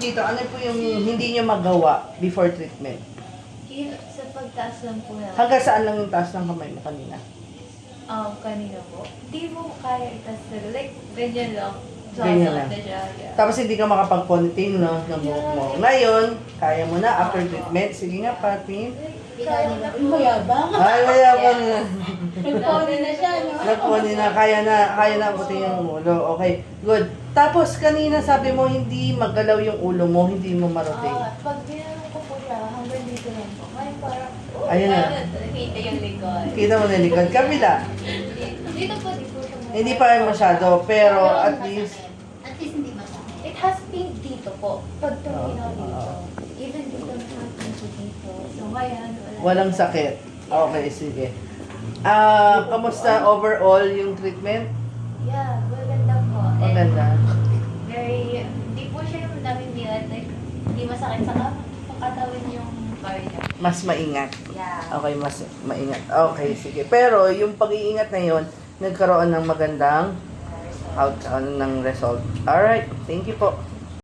dito, ano po yung hindi nyo magawa before treatment? Sa pagtaas lang po na. Hanggang saan lang yung taas ng kamay mo kanina? Kanina po. Di mo kaya itas na. Like, ganyan lang. Ganyan lang. Na siya. Yeah. Tapos hindi ka makapag-ponytail, no? Ng buhok mo. Ngayon, kaya mo na after treatment. Sige nga, Patin. Kaya na po. Mayabang. Ay, mayabang na. Nagpony na siya, no? Nagpony na, kaya na abutin yung ulo. Okay, good. Tapos kanina sabi mo hindi magalaw yung ulo mo, hindi mo marotate. Pag binanong ko po siya, hanggang dito lang po. Ngayon parang, Ayun na. Nakita yung likod. Kita mo na likod. Kabila. Dito po, di po siya Hindi pa rin masyado, pero at least, At least hindi masakit. It has pink dito po. Pag tumingin dito. Oo. Even dito na pink po dito. So ngayon, walang sakit. Okay, sige. Kamusta overall yung treatment? Yeah, maganda po. And Maganda. very, di po siya yung namimilat. Like, hindi masakit sa katawan yung car niya. Mas maingat. Yeah. Okay, mas maingat. Okay, sige. Pero yung pag-iingat na yun, nagkaroon ng magandang outcome ng result. Alright, thank you po.